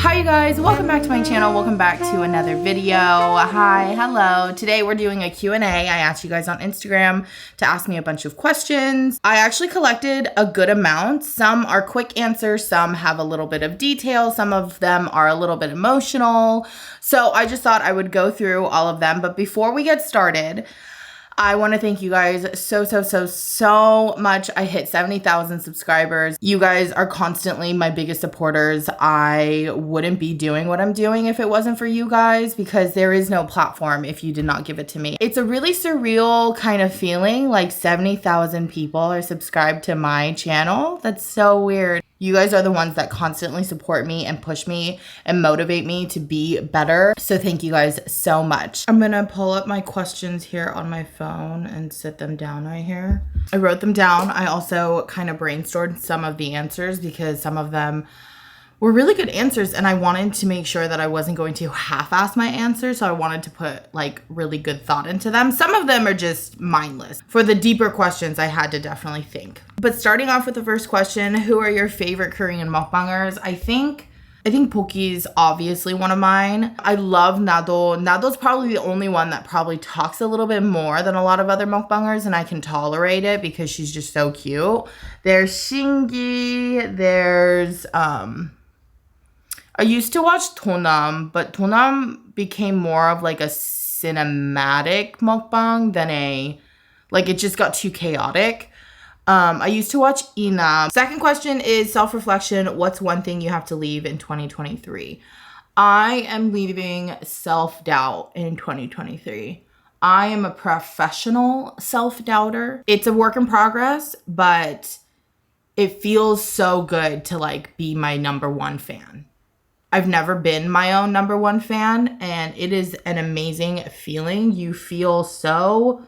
Hi you guys, welcome back to my channel. Welcome back to another video. Hi, hello. Today we're doing a Q&A. I asked you guys on Instagram to ask me a bunch of questions. I actually collected a good amount. Some are quick answers, some have a little bit of detail, some of them are a little bit emotional. So I just thought I would go through all of them. But before we get started, I want to thank you guys so much. I hit 70,000 subscribers. You guys are constantly my biggest supporters. I wouldn't be doing what I'm doing if it wasn't for you guys, because there is no platform if you did not give it to me. It's a really surreal kind of feeling, like 70,000 people are subscribed to my channel. That's so weird. You guys are the ones that constantly support me and push me and motivate me to be better. So thank you guys so much. I'm gonna pull up my questions here on my phone and sit them down right here. I wrote them down. I also kind of brainstormed some of the answers because some of them were really good answers and I wanted to make sure that I wasn't going to half-ass my answers. So I wanted to put like really good thought into them. Some of them are just mindless. For the deeper questions, I had to definitely think. But starting off with the first question, who are your favorite Korean mukbangers? I think Poki's obviously one of mine. I love Nado. Nado's probably the only one that probably talks a little bit more than a lot of other mukbangers, and I can tolerate it because she's just so cute. There's Shingi. There's I used to watch Tonam, but Tonam became more of like a cinematic mukbang than it just got too chaotic. I used to watch Ina. Second question is self-reflection. What's one thing you have to leave in 2023? I am leaving self-doubt in 2023. I am a professional self-doubter. It's a work in progress, but it feels so good to like be my #1 fan. I've never been my own #1 fan, and it is an amazing feeling. You feel so,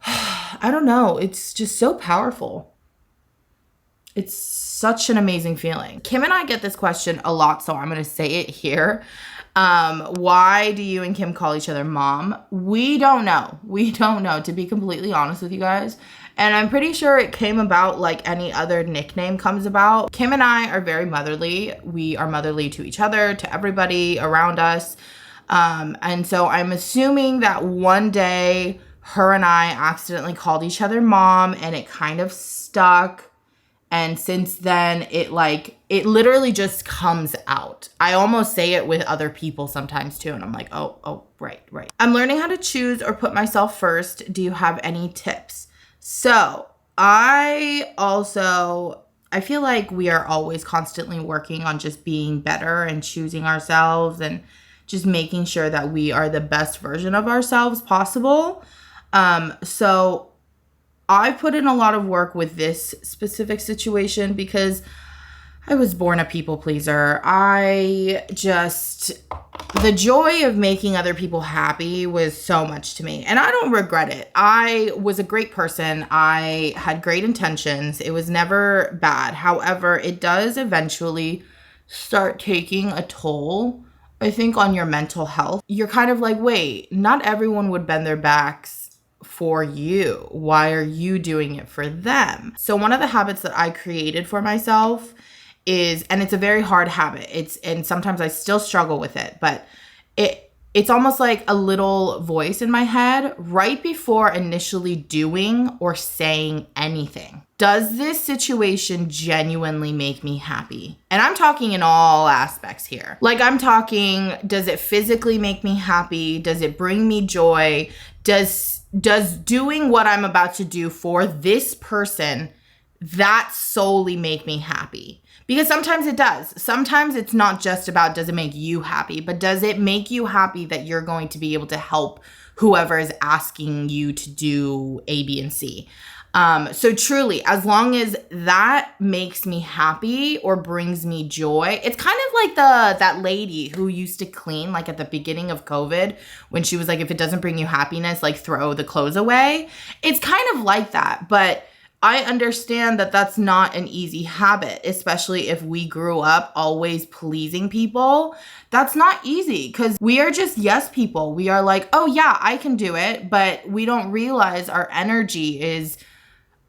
I don't know, it's just so powerful. It's such an amazing feeling. Kim and I get this question a lot, so I'm going to say it here. Why do you and Kim call each other mom? We don't know. We don't know, to be completely honest with you guys. And I'm pretty sure it came about like any other nickname comes about. Kim and I are very motherly. We are motherly to each other, to everybody around us. And so I'm assuming that one day her and I accidentally called each other mom and it kind of stuck. And since then, it literally just comes out. I almost say it with other people sometimes too. And I'm like, oh, right. I'm learning how to choose or put myself first. Do you have any tips? So I feel like we are always constantly working on just being better and choosing ourselves and just making sure that we are the best version of ourselves possible. So I put in a lot of work with this specific situation because I was born a people pleaser. The joy of making other people happy was so much to me, and I don't regret it. I was a great person. I had great intentions. It was never bad. However, it does eventually start taking a toll, I think, on your mental health. You're kind of like, wait, not everyone would bend their backs for you. Why are you doing it for them? So one of the habits that I created for myself is, and it's a very hard habit. And sometimes I still struggle with it, but it's almost like a little voice in my head right before initially doing or saying anything. Does this situation genuinely make me happy? And I'm talking in all aspects here. Like I'm talking, does it physically make me happy? Does it bring me joy? Does doing what I'm about to do for this person, that solely make me happy? Because sometimes it does. Sometimes it's not just about does it make you happy, but does it make you happy that you're going to be able to help whoever is asking you to do A, B, and C. So truly, as long as that makes me happy or brings me joy, it's kind of like that lady who used to clean like at the beginning of COVID when she was like, if it doesn't bring you happiness, like throw the clothes away. It's kind of like that, but I understand that that's not an easy habit, especially if we grew up always pleasing people. That's not easy because we are just yes people. We are like, oh yeah, I can do it, but we don't realize our energy is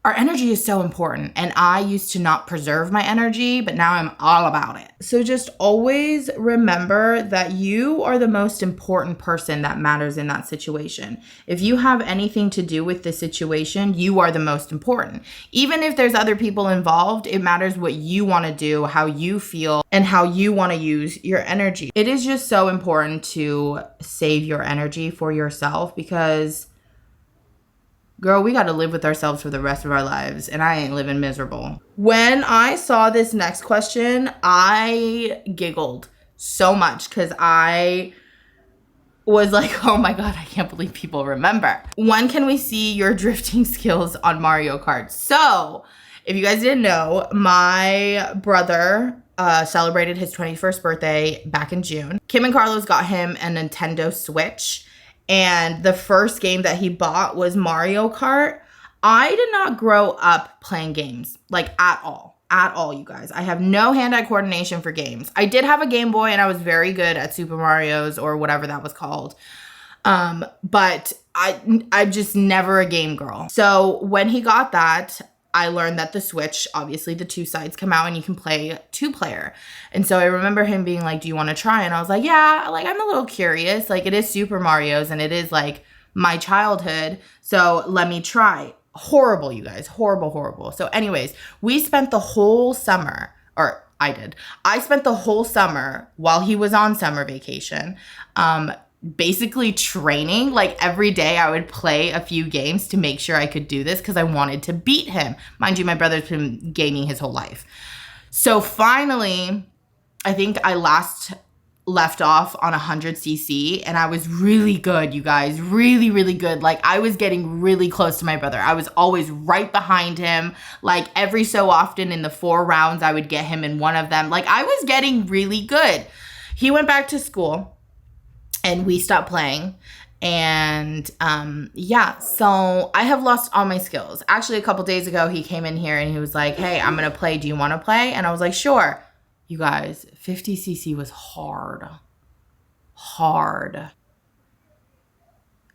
Our energy is so important, and I used to not preserve my energy, but now I'm all about it. So just always remember that you are the most important person that matters in that situation. If you have anything to do with the situation, you are the most important. Even if there's other people involved, it matters what you want to do, how you feel, and how you want to use your energy. It is just so important to save your energy for yourself because girl, we got to live with ourselves for the rest of our lives, and I ain't living miserable. When I saw this next question, I giggled so much because I was like, oh my God, I can't believe people remember. When can we see your drifting skills on Mario Kart? So, if you guys didn't know, my brother celebrated his 21st birthday back in June. Kim and Carlos got him a Nintendo Switch. And the first game that he bought was Mario Kart. I did not grow up playing games, like at all, you guys. I have no hand-eye coordination for games. I did have a Game Boy and I was very good at Super Mario's or whatever that was called. But I'm just never a game girl. So when he got that, I learned that the Switch, obviously the two sides come out and you can play 2-player. And so I remember him being like, do you want to try? And I was like, yeah, like I'm a little curious. Like it is Super Mario's and it is like my childhood. So let me try. Horrible, you guys. Horrible. So anyways, we spent the whole summer, or I did. I spent the whole summer while he was on summer vacation, basically training. Like every day I would play a few games to make sure I could do this because I wanted to beat him. Mind you, my brother's been gaming his whole life. So finally, I think I left off on 100cc and I was really good, you guys. Really good. Like I was getting really close to my brother. I was always right behind him. Like every so often in the 4 rounds, I would get him in one of them. Like I was getting really good. He went back to school and we stopped playing. And yeah, so I have lost all my skills. Actually, a couple days ago, he came in here and he was like, hey, I'm going to play. Do you want to play? And I was like, sure. You guys, 50cc was hard.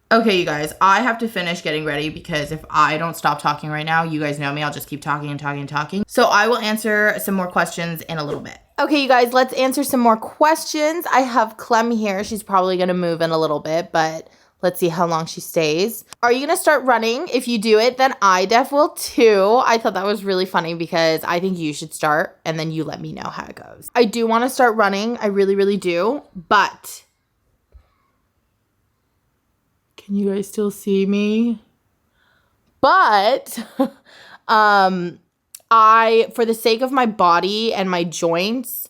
Okay, you guys, I have to finish getting ready because if I don't stop talking right now, you guys know me, I'll just keep talking. So I will answer some more questions in a little bit. Okay, you guys, let's answer some more questions. I have Clem here. She's probably going to move in a little bit, but let's see how long she stays. Are you going to start running? If you do it, then I def will too. I thought that was really funny because I think you should start and then you let me know how it goes. I do want to start running. I really do. But can you guys still see me? But for the sake of my body and my joints,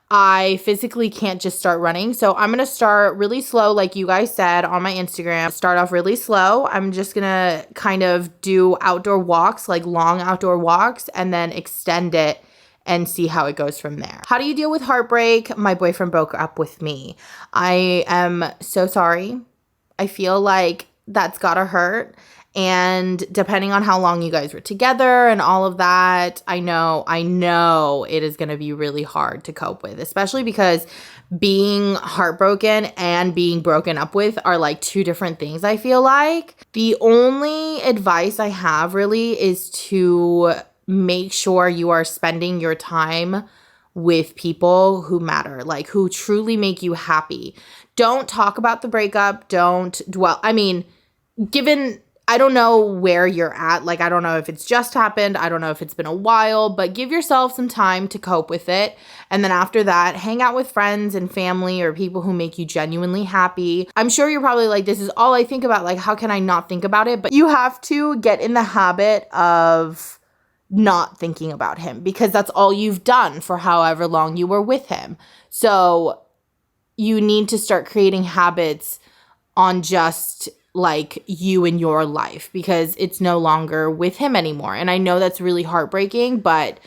I physically can't just start running. So I'm going to start really slow, like you guys said on my Instagram. Start off really slow. I'm just going to kind of do outdoor walks, like long outdoor walks, and then extend it and see how it goes from there. How do you deal with heartbreak? My boyfriend broke up with me. I am so sorry. I feel like that's gotta hurt. And depending on how long you guys were together and all of that, I know it is going to be really hard to cope with, especially because being heartbroken and being broken up with are like 2 different things, I feel like. The only advice I have really is to make sure you are spending your time with people who matter, like who truly make you happy. Don't talk about the breakup. Don't dwell. I mean, I don't know where you're at. Like, I don't know if it's just happened. I don't know if it's been a while, but give yourself some time to cope with it. And then after that, hang out with friends and family or people who make you genuinely happy. I'm sure you're probably like, this is all I think about. Like, how can I not think about it? But you have to get in the habit of not thinking about him because that's all you've done for however long you were with him. So you need to start creating habits on just like you and your life because it's no longer with him anymore. And I know that's really heartbreaking, but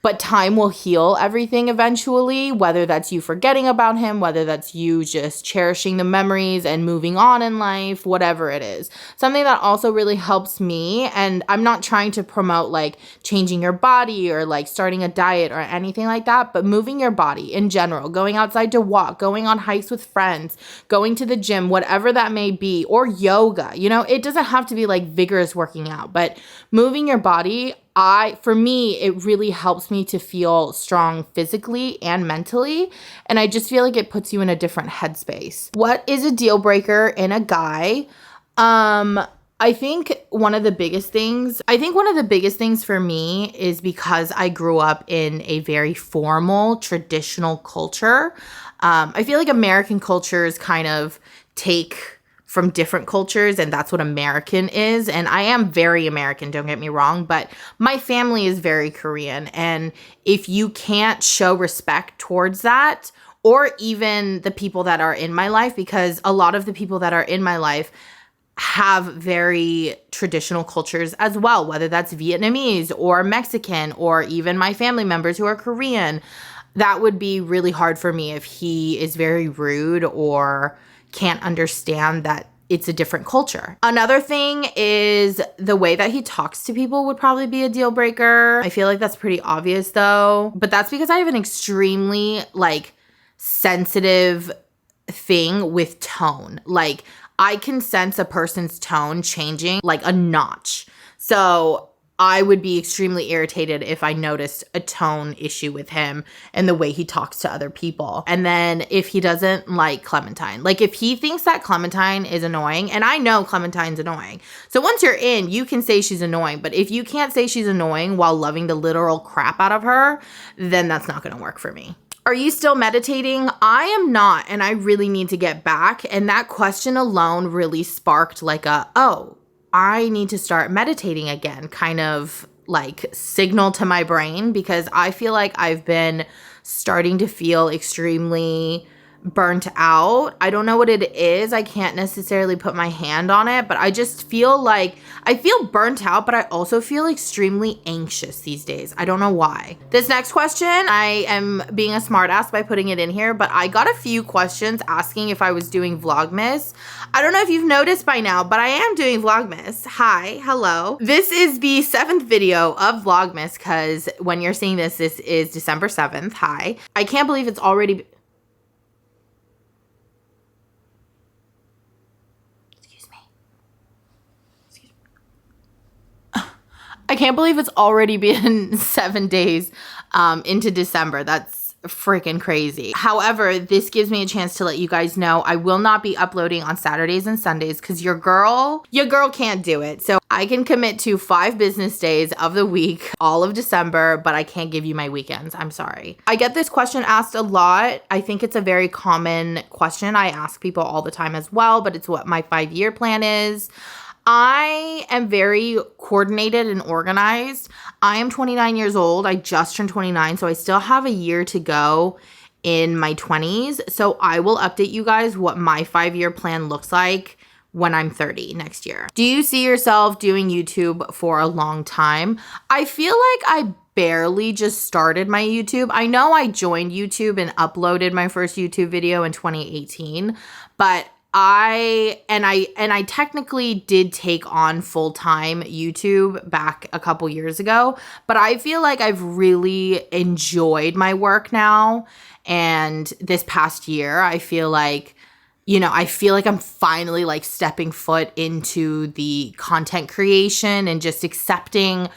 but time will heal everything eventually, whether that's you forgetting about him, whether that's you just cherishing the memories and moving on in life, whatever it is. Something that also really helps me, and I'm not trying to promote like changing your body or like starting a diet or anything like that, but moving your body in general, going outside to walk, going on hikes with friends, going to the gym, whatever that may be, or yoga. You know, it doesn't have to be like vigorous working out, but moving your body, for me, it really helps me to feel strong physically and mentally. And I just feel like it puts you in a different headspace. What is a deal breaker in a guy? I think one of the biggest things for me is because I grew up in a very formal, traditional culture. I feel like American cultures kind of take from different cultures, and that's what American is. And I am very American, don't get me wrong, but my family is very Korean. And if you can't show respect towards that, or even the people that are in my life, because a lot of the people that are in my life have very traditional cultures as well, whether that's Vietnamese or Mexican, or even my family members who are Korean, that would be really hard for me if he is very rude or can't understand that it's a different culture. Another thing is the way that he talks to people would probably be a deal breaker. I feel like that's pretty obvious though, but that's because I have an extremely like sensitive thing with tone. Like I can sense a person's tone changing like a notch. So I would be extremely irritated if I noticed a tone issue with him and the way he talks to other people. And then if he doesn't like Clementine, like if he thinks that Clementine is annoying, and I know Clementine's annoying. So once you're in, you can say she's annoying. But if you can't say she's annoying while loving the literal crap out of her, then that's not going to work for me. Are you still meditating? I am not, and I really need to get back. And that question alone really sparked like I need to start meditating again, kind of like signal to my brain, because I feel like I've been starting to feel extremely burnt out. I don't know what it is. I can't necessarily put my hand on it, but I just feel like I feel burnt out, but I also feel extremely anxious these days. I don't know why. This next question, I am being a smartass by putting it in here, but I got a few questions asking if I was doing Vlogmas. I don't know if you've noticed by now, but I am doing Vlogmas. Hi, hello. This is the 7th video of Vlogmas, because when you're seeing this, this is December 7th. Hi. I can't believe it's already... I can't believe it's already been 7 days into December. That's freaking crazy. However, this gives me a chance to let you guys know I will not be uploading on Saturdays and Sundays because your girl can't do it. So I can commit to 5 business days of the week, all of December, but I can't give you my weekends. I'm sorry. I get this question asked a lot. I think it's a very common question. I ask people all the time as well, but it's what my 5-year plan is. I am very coordinated and organized. I am 29 years old. I just turned 29, so I still have a year to go in my 20s. So I will update you guys what my 5-year plan looks like when I'm 30 next year. Do you see yourself doing YouTube for a long time? I feel like I barely just started my YouTube. I know I joined YouTube and uploaded my first YouTube video in 2018, but I technically did take on full-time YouTube back a couple years ago, but I feel like I've really enjoyed my work now. And this past year, I feel like I'm finally like stepping foot into the content creation and just accepting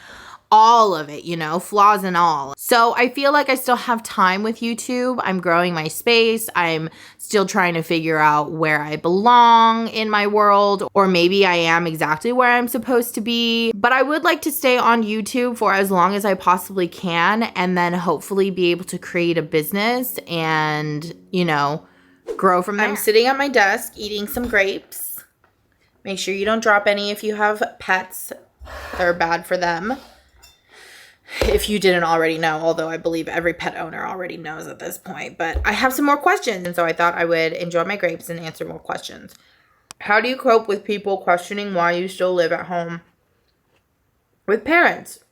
all of it, flaws and all. So I feel like I still have time with YouTube. I'm growing my space. I'm still trying to figure out where I belong in my world, or maybe I am exactly where I'm supposed to be. But I would like to stay on YouTube for as long as I possibly can, and then hopefully be able to create a business and, grow from there. I'm sitting at my desk eating some grapes. Make sure you don't drop any if you have pets. They're bad for them. If you didn't already know, although I believe every pet owner already knows at this point. But I have some more questions, and so I thought I would enjoy my grapes and answer more questions. How do you cope with people questioning why you still live at home with parents?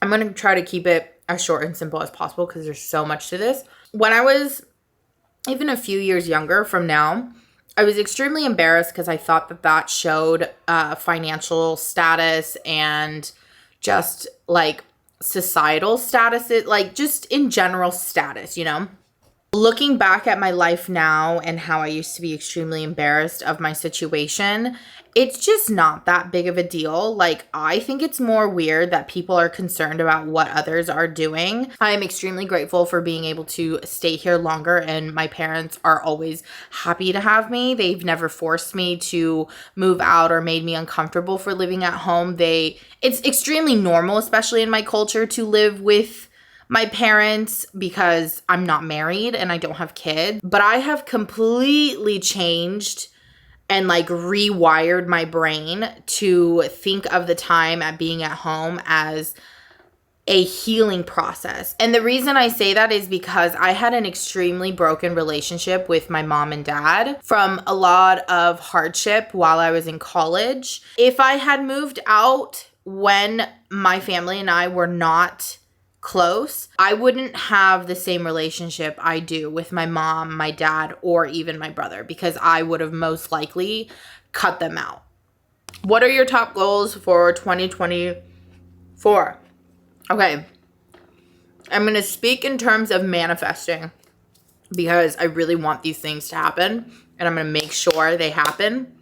I'm going to try to keep it as short and simple as possible because there's so much to this. When I was even a few years younger from now, I was extremely embarrassed because I thought that that showed financial status and just like societal status, like just in general status, you know? Looking back at my life now and how I used to be extremely embarrassed of my situation, it's just not that big of a deal. Like, I think it's more weird that people are concerned about what others are doing. I am extremely grateful for being able to stay here longer, and my parents are always happy to have me. They've never forced me to move out or made me uncomfortable for living at home. It's extremely normal, especially in my culture, to live with my parents because I'm not married and I don't have kids. But I have completely changed and like rewired my brain to think of the time at being at home as a healing process. And the reason I say that is because I had an extremely broken relationship with my mom and dad from a lot of hardship while I was in college. If I had moved out when my family and I were not close, I wouldn't have the same relationship I do with my mom, my dad, or even my brother, because I would have most likely cut them out. What are your top goals for 2024? Okay, I'm going to speak in terms of manifesting because I really want these things to happen, and I'm going to make sure they happen.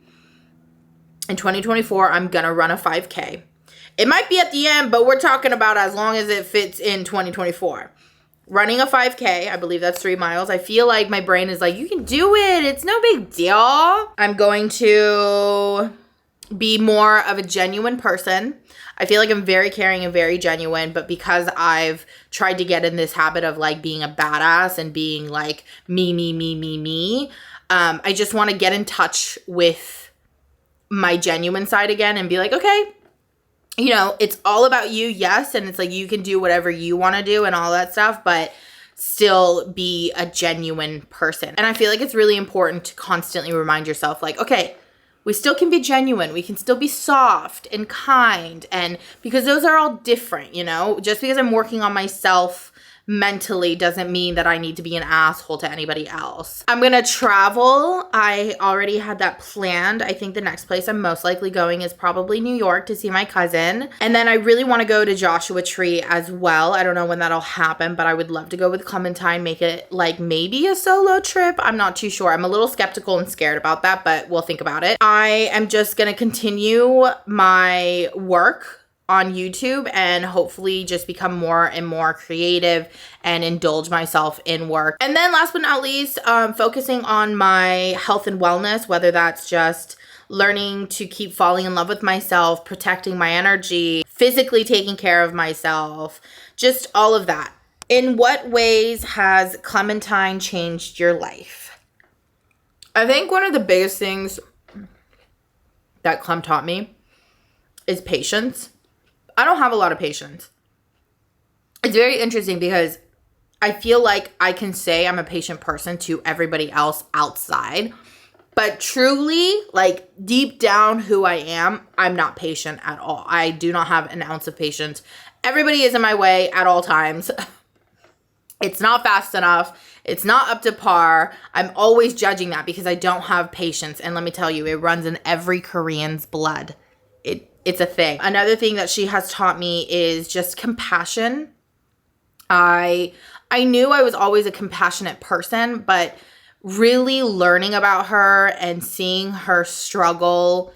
In 2024, I'm going to run a 5K. It might be at the end, but we're talking about as long as it fits in 2024. Running a 5K, I believe that's 3 miles. I feel like my brain is like, you can do it. It's no big deal. I'm going to be more of a genuine person. I feel like I'm very caring and very genuine, but because I've tried to get in this habit of like being a badass and being like me, I just want to get in touch with my genuine side again and be like, okay, you know, it's all about you, yes, and it's like you can do whatever you want to do and all that stuff, but still be a genuine person. And I feel like it's really important to constantly remind yourself, like, okay, we still can be genuine. We can still be soft and kind, and because those are all different, you know? Just because I'm working on myself mentally doesn't mean that I need to be an asshole to anybody else. I'm gonna travel. I already had that planned. I think the next place I'm most likely going is probably New York to see my cousin. And then I really want to go to Joshua Tree as well. I don't know when that'll happen, but I would love to go with Clementine, make it like maybe a solo trip. I'm not too sure. I'm a little skeptical and scared about that, but we'll think about it. I am just gonna continue my work on YouTube and hopefully just become more and more creative and indulge myself in work. And then last but not least, focusing on my health and wellness, whether that's just learning to keep falling in love with myself, protecting my energy, physically taking care of myself, just all of that. In what ways has Clementine changed your life? I think one of the biggest things that Clem taught me is patience. I don't have a lot of patience. It's very interesting because I feel like I can say I'm a patient person to everybody else outside, but truly, like deep down who I am, I'm not patient at all. I do not have an ounce of patience. Everybody is in my way at all times. It's not fast enough. It's not up to par. I'm always judging that because I don't have patience. And let me tell you, it runs in every Korean's blood. It's a thing. Another thing that she has taught me is just compassion. I knew I was always a compassionate person, but really learning about her and seeing her struggle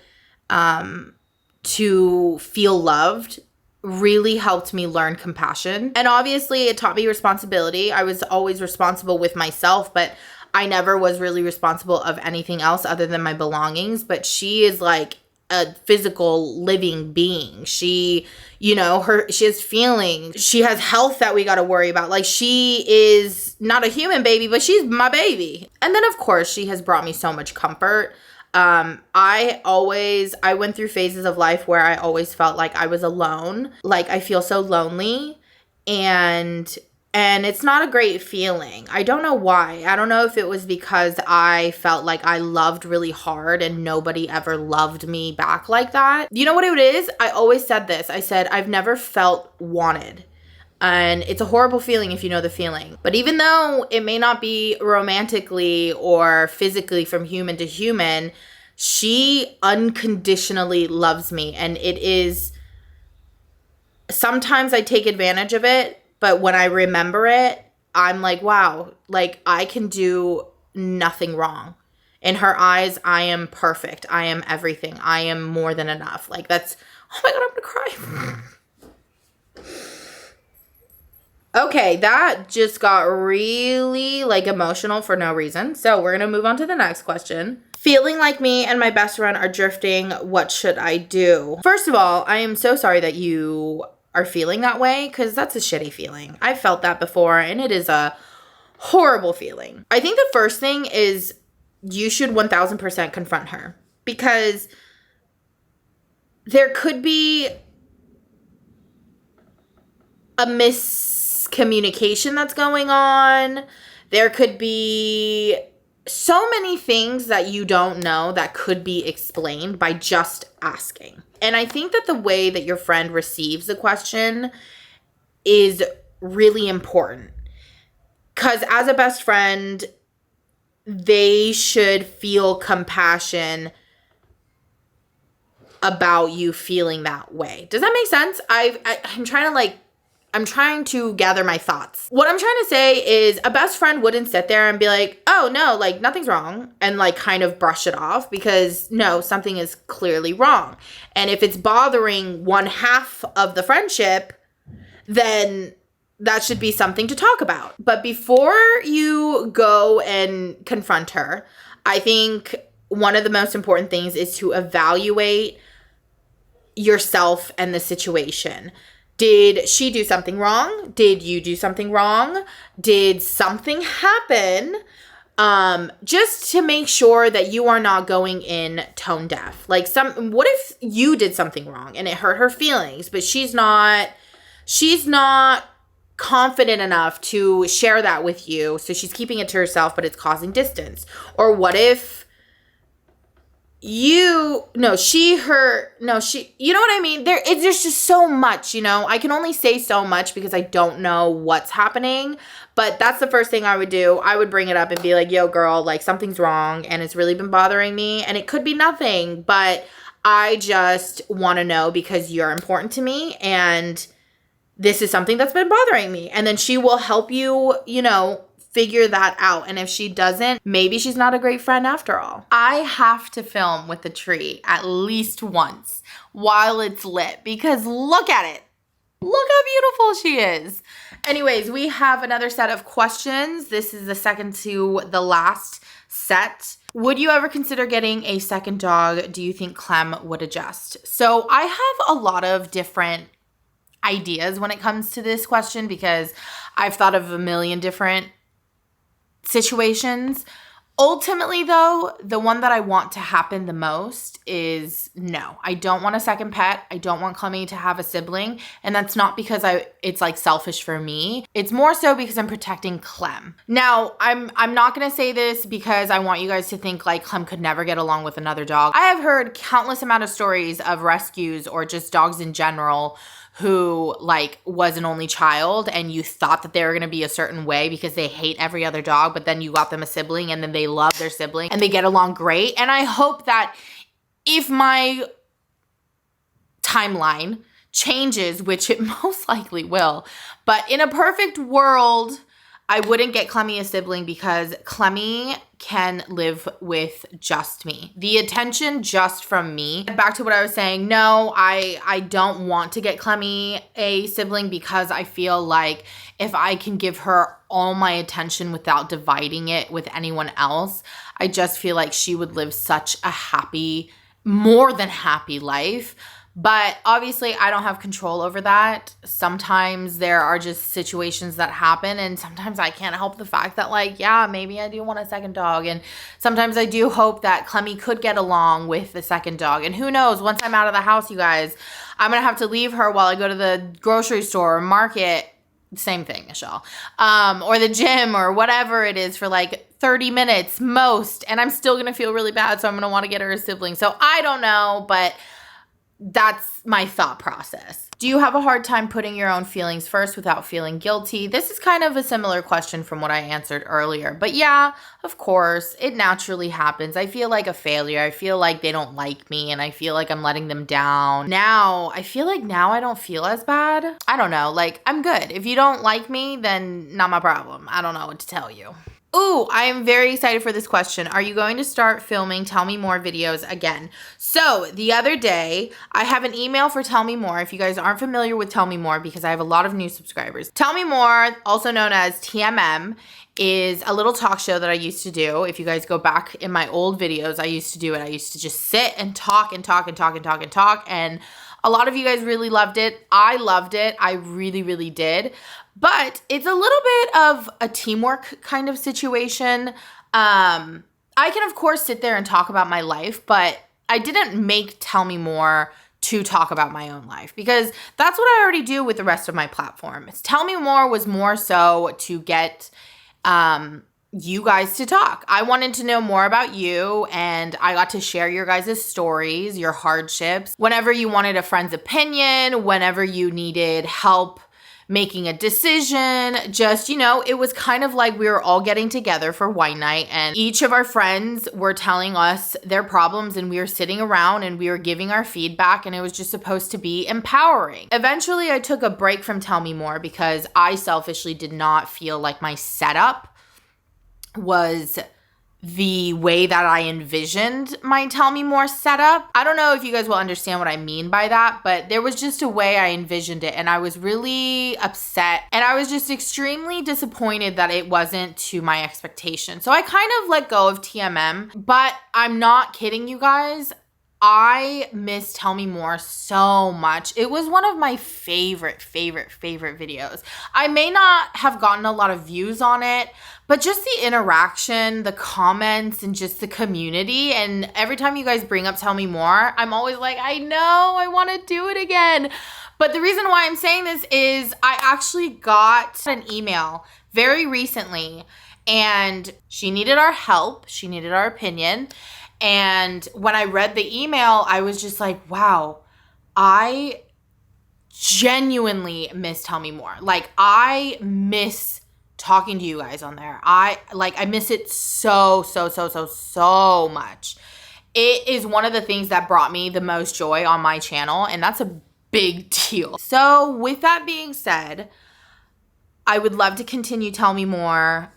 to feel loved really helped me learn compassion. And obviously it taught me responsibility. I was always responsible with myself, but I never was really responsible of anything else other than my belongings. But she is like a physical living being. She, you know, she has feelings. She has health that we got to worry about. Like, she is not a human baby, but she's my baby. And then of course she has brought me so much comfort. I went through phases of life where I always felt like I was alone. Like, I feel so lonely. And And it's not a great feeling. I don't know why. I don't know if it was because I felt like I loved really hard and nobody ever loved me back like that. You know what it is? I always said this. I said, I've never felt wanted. And it's a horrible feeling if you know the feeling. But even though it may not be romantically or physically from human to human, she unconditionally loves me. And it is, sometimes I take advantage of it. But when I remember it, I'm like, wow, like I can do nothing wrong. In her eyes, I am perfect. I am everything. I am more than enough. Like that's, oh my God, I'm gonna cry. Okay, that just got really like emotional for no reason. So we're gonna move on to the next question. Feeling like me and my best friend are drifting. What should I do? First of all, I am so sorry that you are feeling that way, because that's a shitty feeling. I've felt that before and it is a horrible feeling. I think the first thing is you should 1000% confront her, because there could be a miscommunication that's going on. There could be so many things that you don't know that could be explained by just asking. And I think that the way that your friend receives the question is really important. Because as a best friend, they should feel compassion about you feeling that way. Does that make sense? I'm trying to gather my thoughts. What I'm trying to say is a best friend wouldn't sit there and be like, oh no, like nothing's wrong, and like kind of brush it off, because no, something is clearly wrong. And if it's bothering one half of the friendship, then that should be something to talk about. But before you go and confront her, I think one of the most important things is to evaluate yourself and the situation. Did she do something wrong? Did you do something wrong? Did something happen? Just to make sure that you are not going in tone deaf. Like what if you did something wrong and it hurt her feelings, but she's not confident enough to share that with you, so she's keeping it to herself, but it's causing distance? Or what if you know what I mean? There's just so much, I can only say so much because I don't know what's happening. But that's the first thing I would do. I would bring it up and be like, yo girl, like something's wrong and it's really been bothering me, and it could be nothing, but I just want to know because you're important to me and this is something that's been bothering me. And then she will help you, figure that out. And if she doesn't, maybe she's not a great friend after all. I have to film with the tree at least once while it's lit, because look at it. Look how beautiful she is. Anyways, we have another set of questions. This is the second to the last set. Would you ever consider getting a second dog? Do you think Clem would adjust? So I have a lot of different ideas when it comes to this question, because I've thought of a million different situations. Ultimately, though, the one that I want to happen the most is no. I don't want a second pet. I don't want Clemmy to have a sibling. And that's not because it's like selfish for me. It's more so because I'm protecting Clem. Now, I'm not going to say this because I want you guys to think like Clem could never get along with another dog. I have heard countless amount of stories of rescues or just dogs in general who like was an only child, and you thought that they were going to be a certain way because they hate every other dog, but then you got them a sibling and then they love their sibling and they get along great. And I hope that if my timeline changes, which it most likely will, but in a perfect world, I wouldn't get Clemmy a sibling because Clemmy can live with just me. The attention just from me. Back to what I was saying. No, I don't want to get Clemmy a sibling because I feel like if I can give her all my attention without dividing it with anyone else, I just feel like she would live such a happy, more than happy life. But obviously, I don't have control over that. Sometimes there are just situations that happen, and sometimes I can't help the fact that, like, yeah, maybe I do want a second dog. And sometimes I do hope that Clemmy could get along with the second dog. And who knows, once I'm out of the house, you guys, I'm going to have to leave her while I go to the grocery store or market Same thing, Michelle. Or the gym or whatever it is for like 30 minutes most. And I'm still going to feel really bad. So I'm going to want to get her a sibling. So I don't know, but that's my thought process. Do you have a hard time putting your own feelings first without feeling guilty? This is kind of a similar question from what I answered earlier. But yeah, of course, it naturally happens. I feel like a failure. I feel like they don't like me and I feel like I'm letting them down. Now, I feel like now I don't feel as bad. I don't know. Like, I'm good. If you don't like me, then not my problem. I don't know what to tell you. Ooh, I am very excited for this question. Are you going to start filming Tell Me More videos again? So the other day, I have an email for Tell Me More. If you guys aren't familiar with Tell Me More, because I have a lot of new subscribers. Tell Me More, also known as TMM, is a little talk show that I used to do. If you guys go back in my old videos, I used to do it. I used to just sit and talk and talk and talk and talk and talk. And a lot of you guys really loved it. I loved it. I really, really did. But it's a little bit of a teamwork kind of situation. I can, of course, sit there and talk about my life, but I didn't make Tell Me More to talk about my own life because that's what I already do with the rest of my platforms. Tell Me More was more so to get you guys to talk. I wanted to know more about you, and I got to share your guys' stories, your hardships, whenever you wanted a friend's opinion, whenever you needed help making a decision, just, you know, it was kind of like we were all getting together for wine night and each of our friends were telling us their problems and we were sitting around and we were giving our feedback and it was just supposed to be empowering. Eventually, I took a break from Tell Me More because I selfishly did not feel like my setup was the way that I envisioned my Tell Me More setup. I don't know if you guys will understand what I mean by that, but there was just a way I envisioned it and I was really upset and I was just extremely disappointed that it wasn't to my expectation. So I kind of let go of TMM, but I'm not kidding you guys. I miss Tell Me More so much. It was one of my favorite videos. I may not have gotten a lot of views on it, but just the interaction, the comments, and just the community. And every time you guys bring up Tell Me More, I'm always like, I know, I want to do it again. But the reason why I'm saying this is I actually got an email very recently and she needed our help. She needed our opinion. And when I read the email, I was just like, wow, I genuinely miss Tell Me More. Like, I miss talking to you guys on there. I miss it so much. It is one of the things that brought me the most joy on my channel, and that's a big deal. So with that being said, I would love to continue Tell Me More,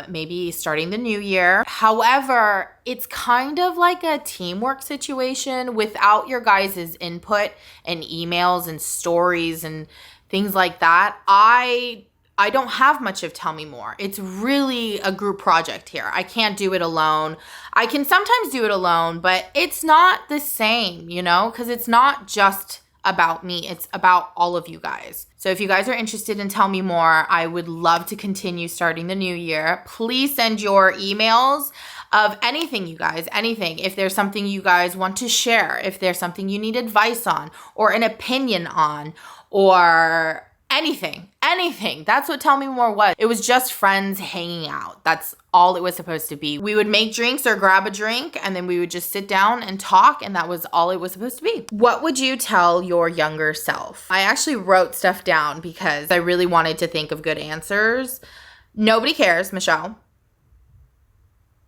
maybe starting the new year. However, it's kind of like a teamwork situation without your guys' input and emails and stories and things like that. I don't have much of Tell Me More. It's really a group project here. I can't do it alone. I can sometimes do it alone, but it's not the same, you know, because it's not just about me. It's about all of you guys. So if you guys are interested in Tell Me More, I would love to continue starting the new year. Please send your emails of anything, you guys, anything. If there's something you guys want to share, if there's something you need advice on or an opinion on or anything. That's what Tell Me More was. It was just friends hanging out. That's all it was supposed to be. We would make drinks or grab a drink and then we would just sit down and talk, and that was all it was supposed to be. What would you tell your younger self? I actually wrote stuff down because I really wanted to think of good answers. Nobody cares, Michelle.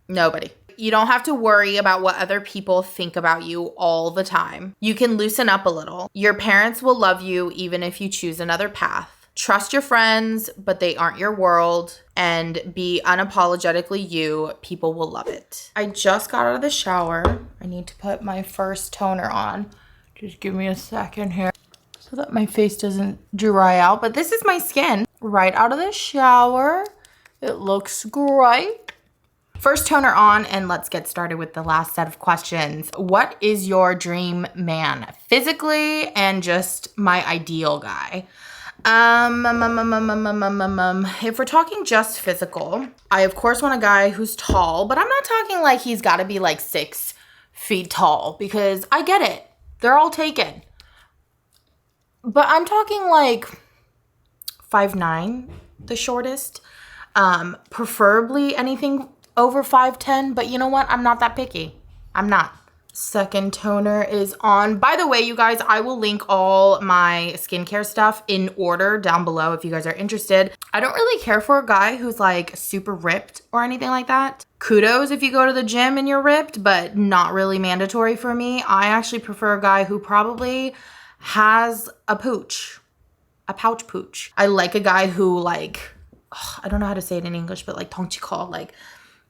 Nobody. You don't have to worry about what other people think about you all the time. You can loosen up a little. Your parents will love you even if you choose another path. Trust your friends, but they aren't your world. And be unapologetically you. People will love it. I just got out of the shower. I need to put my first toner on. Just give me a second here so that my face doesn't dry out. But this is my skin right out of the shower. It looks great. First toner on, and let's get started with the last set of questions. What is your dream man? Physically and just my ideal guy. If we're talking just physical, I of course want a guy who's tall, but I'm not talking like he's gotta be like 6 feet tall because I get it. They're all taken. But I'm talking like 5'9", the shortest. Preferably anything over 5'10", but you know what? I'm not that picky. I'm not. Second toner is on. By the way, you guys, I will link all my skincare stuff in order down below if you guys are interested. I don't really care for a guy who's like super ripped or anything like that. Kudos if you go to the gym and you're ripped, but not really mandatory for me. I actually prefer a guy who probably has a pooch, a pouch pooch. I like a guy who like, I don't know how to say it in English, but like 덩치커, like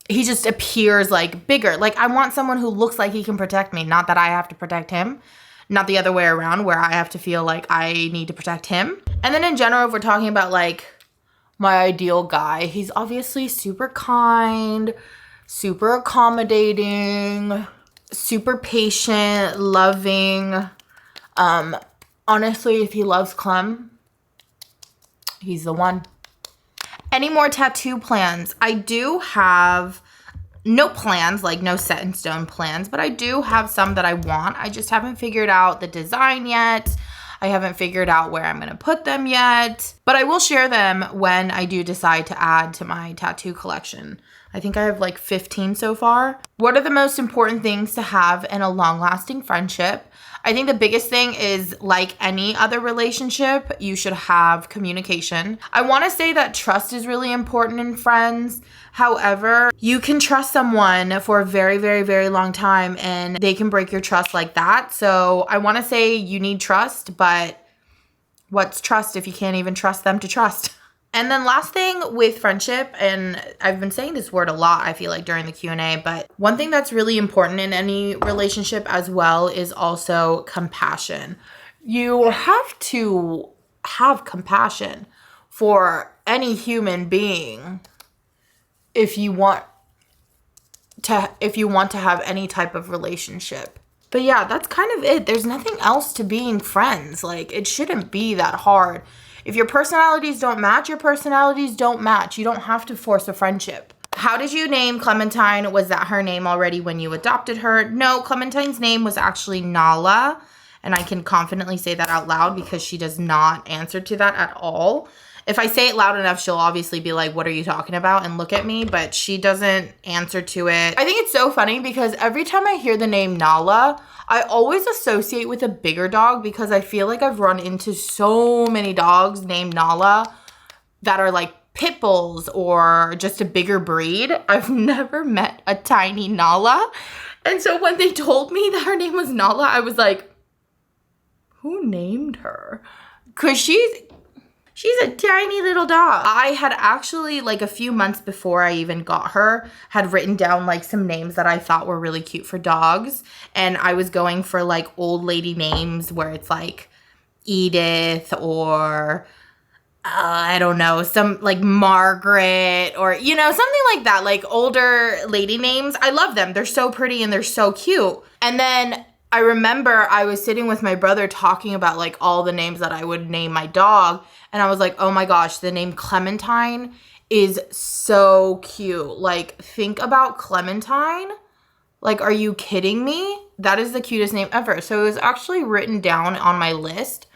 he just appears like bigger. Like I want someone who looks like he can protect me, not that I have to protect him. Not the other way around where I have to feel like I need to protect him. And then in general, if we're talking about like my ideal guy, he's obviously super kind, super accommodating, super patient, loving. Honestly, if he loves Clem, he's the one. Any more tattoo plans? I do have no plans, like no set in stone plans, but I do have some that I want. I just haven't figured out the design yet. I haven't figured out where I'm going to put them yet, but I will share them when I do decide to add to my tattoo collection. I think I have like 15 so far. What are the most important things to have in a long-lasting friendship? I think the biggest thing is, like any other relationship, you should have communication. I want to say that trust is really important in friends. However, you can trust someone for a very, very, very long time and they can break your trust like that. So I want to say you need trust, but what's trust if you can't even trust them to trust? And then last thing with friendship, and I've been saying this word a lot, I feel like, during the Q&A, but one thing that's really important in any relationship as well is also compassion. You have to have compassion for any human being if you want to have any type of relationship. But yeah, that's kind of it. There's nothing else to being friends. Like, it shouldn't be that hard. If your personalities don't match, your personalities don't match. You don't have to force a friendship. How did you name Clementine? Was that her name already when you adopted her? No, Clementine's name was actually Nala. And I can confidently say that out loud because she does not answer to that at all. If I say it loud enough, she'll obviously be like, what are you talking about? And look at me, but she doesn't answer to it. I think it's so funny because every time I hear the name Nala, I always associate with a bigger dog because I feel like I've run into so many dogs named Nala that are like pit bulls or just a bigger breed. I've never met a tiny Nala. And so when they told me that her name was Nala, I was like, who named her? Because she's a tiny little dog. I had actually, like a few months before I even got her, had written down like some names that I thought were really cute for dogs. And I was going for like old lady names where it's like Edith or I don't know, some like Margaret or, you know, something like that. Like older lady names. I love them. They're so pretty and they're so cute. And then I remember I was sitting with my brother talking about like all the names that I would name my dog. And I was like, oh my gosh, the name Clementine is so cute. Like, think about Clementine. Like, are you kidding me? That is the cutest name ever. So it was actually written down on my list.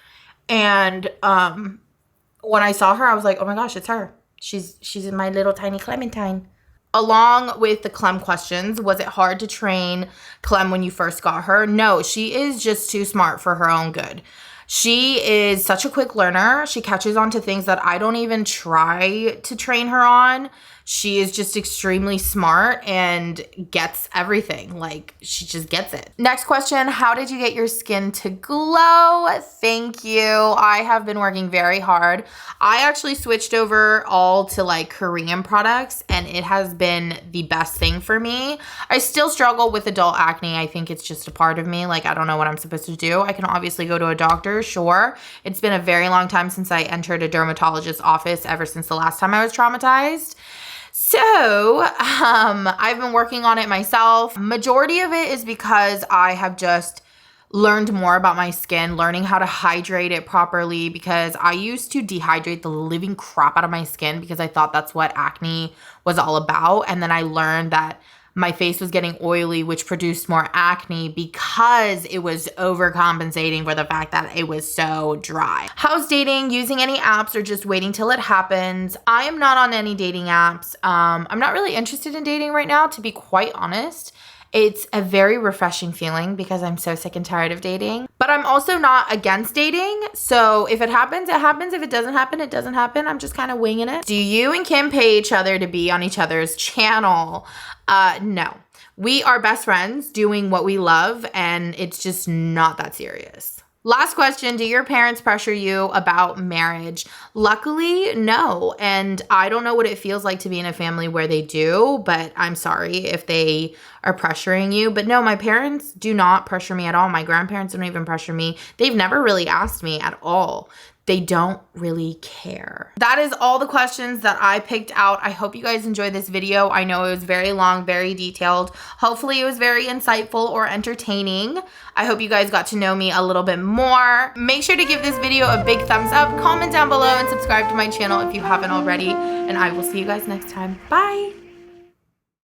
And when I saw her, I was like, oh my gosh, it's her. She's my little tiny Clementine. Along with the Clem questions, was it hard to train Clem when you first got her? No, she is just too smart for her own good. She is such a quick learner. She catches on to things that I don't even try to train her on. She is just extremely smart and gets everything. Like, she just gets it. Next question, how did you get your skin to glow? Thank you. I have been working very hard. I actually switched over all to like Korean products and it has been the best thing for me. I still struggle with adult acne. I think it's just a part of me. Like, I don't know what I'm supposed to do. I can obviously go to a doctor, sure. It's been a very long time since I entered a dermatologist's office ever since the last time I was traumatized. So, I've been working on it myself. Majority of it is because I have just learned more about my skin, learning how to hydrate it properly because I used to dehydrate the living crap out of my skin because I thought that's what acne was all about. And then I learned that my face was getting oily, which produced more acne because it was overcompensating for the fact that it was so dry. How's dating? Using any apps or just waiting till it happens? I am not on any dating apps. I'm not really interested in dating right now, to be quite honest. It's a very refreshing feeling because I'm so sick and tired of dating. But I'm also not against dating. So if it happens, it happens. If it doesn't happen, it doesn't happen. I'm just kind of winging it. Do you and Kim pay each other to be on each other's channel? No. We are best friends doing what we love, and it's just not that serious. Last question, do your parents pressure you about marriage? Luckily, no. And I don't know what it feels like to be in a family where they do, but I'm sorry if they are pressuring you. But no, my parents do not pressure me at all. My grandparents don't even pressure me. They've never really asked me at all. They don't really care. That is all the questions that I picked out. I hope you guys enjoyed this video. I know it was very long, very detailed. Hopefully it was very insightful or entertaining. I hope you guys got to know me a little bit more. Make sure to give this video a big thumbs up, comment down below, and subscribe to my channel if you haven't already. And I will see you guys next time. Bye.